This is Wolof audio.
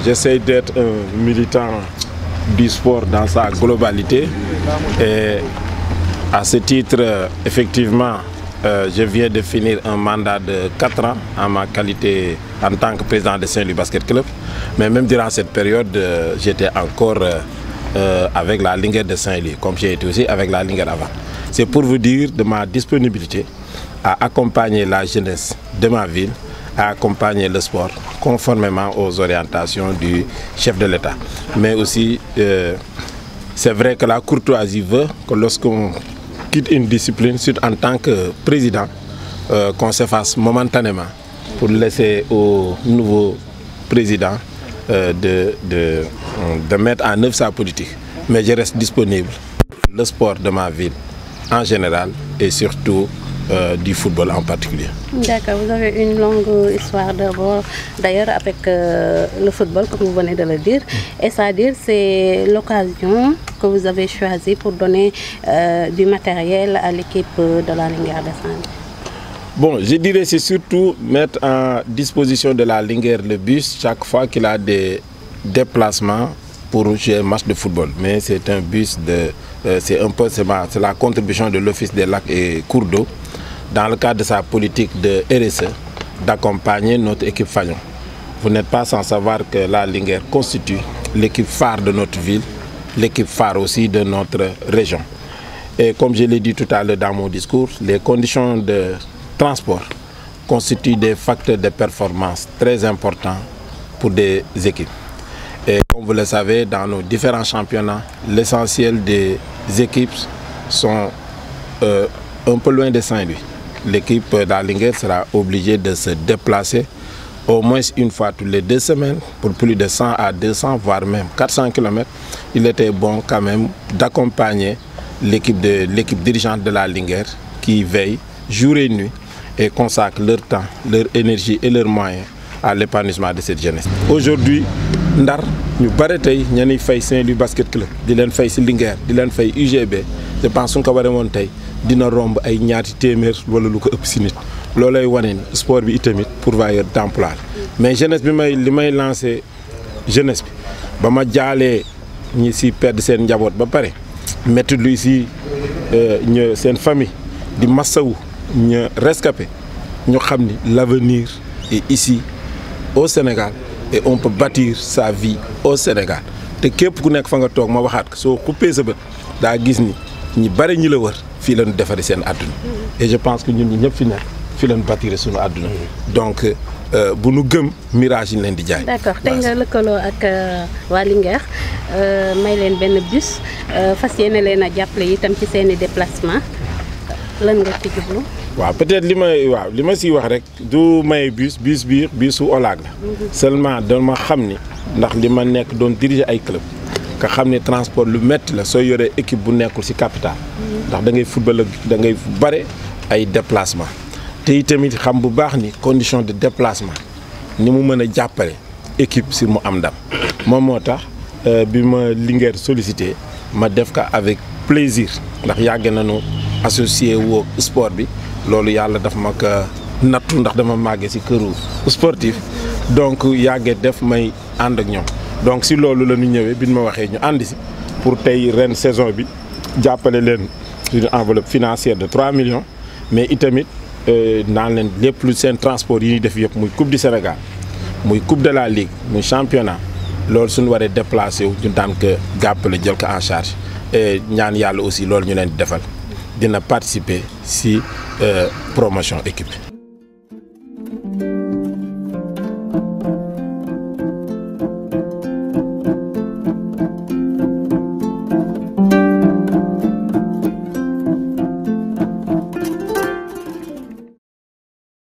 j'essaie d'être un militant du sport dans sa globalité. Et à ce titre, effectivement, je viens de finir un mandat de 4 ans en ma qualité en tant que président de Saint-Louis Basket Club. Mais même durant cette période, j'étais encore avec la Linguère de Saint-Louis, comme j'ai été aussi avec la Linguère avant. C'est pour vous dire de ma disponibilité à accompagner la jeunesse de ma ville, à accompagner le sport conformément aux orientations du chef de l'État. Mais aussi, c'est vrai que la courtoisie veut que lorsqu'on quitte une discipline, surtout en tant que président, qu'on s'efface momentanément pour laisser au nouveau président de mettre en œuvre sa politique. Mais je reste disponible pour le sport de ma ville en général et surtout du football en particulier. D'accord, vous avez une longue histoire d'ailleurs avec le football, comme vous venez de le dire. Et c'est-à-dire c'est l'occasion que vous avez choisie pour donner du matériel à l'équipe de la Linguère de Saint-Louis. Bon, je dirais c'est surtout mettre en disposition de la Linguère le bus chaque fois qu'il a des déplacements pour jouer un match de football. Mais c'est un bus c'est la contribution de l'Office des lacs et cours d'eau dans le cadre de sa politique de RSE d'accompagner notre équipe Fagnon. Vous n'êtes pas sans savoir que la Linguère constitue l'équipe phare de notre ville, l'équipe phare aussi de notre région. Et comme je l'ai dit tout à l'heure dans mon discours, les conditions de transport constituent des facteurs de performance très importants pour des équipes. Et comme vous le savez, dans nos différents championnats, l'essentiel des équipes sont un peu loin de Saint-Louis. L'équipe de la Linguère sera obligée de se déplacer au moins une fois toutes les 2 semaines pour plus de 100 à 200, voire même 400 km. Il était bon quand même d'accompagner l'équipe dirigeante de la Linguère qui veille jour et nuit et consacre leur temps, leur énergie et leurs moyens à l'épanouissement de cette jeunesse. Aujourd'hui, Ndar ñu bare tey ñani fay Saint-Louis Basket Club di leen fay ci Linguère di leen fay UGB je pense suñ ko waree woon tey dina romb ay ñaati téeméer wala lu ko ëpp ci nit loolay wane ni sport bi itamit pourvoyeur d'emploi mais jeunesse bi li may lancé jeunesse bi ba ma jaalee ñi ci perdre seen njaboot ba pare métti luy ci seen famille di massawu ñu rescapé ñu xam ni l'avenir est ici au Sénégal et on peut bâtir sa vie au Sénégal te képp ku nekk fa nga toog ma waxaat ko soo xuppee sa bët daa gis ni ñi bari ñi la wër fii lañu defaree seen àdduna et je pense que ñun ñi ñëpp fi nekk fii lañu bâtir suñu àdduna donc bu nu gëm mirage yi leen di jaay. D'accord tey nga lëkkaloo ak waa Linguère may leen benn bus fas yéene leen a jàppale itam ci seeni déplacement lan nga ci jublu. waaw peut-être li ma siy wax rek du may bus su Olag la seulement dama xam ni ndax li ma nekk doon diriger ay club nga xam ne transport lu metti la soo yoree équipe bu nekkul ci capital ndax da ngay football da ngay bare ay déplacement te itamit xam bu baax ni condition de déplacement ni mu mën a jàppale équipe si mu am ndam moom moo tax bi ma Linguère sollicité ma def ko avec plaisir ndax yàgg nañu associé woo sport bi loolu yàlla daf ma ko nattu ndax dama màggee ci këru sportif donc yàggee def may ànd ak ñoom donc si loolu la ñu ñëwee bi ñu ma waxee ñu ànd ci pour tey ren saison bi jàppale leen une enveloppe financière de 3 millions mais itamit naan leen lépp lu seen transport yi ñuy def yëpp muy coupe du Sénégal muy coupe de la ligue muy championnat loolu suñu waree déplacé wu ñu daan ko jàppale jël ko en charge et ñaan yàlla aussi loolu ñu leen di defal dina participer ci promotion équipe.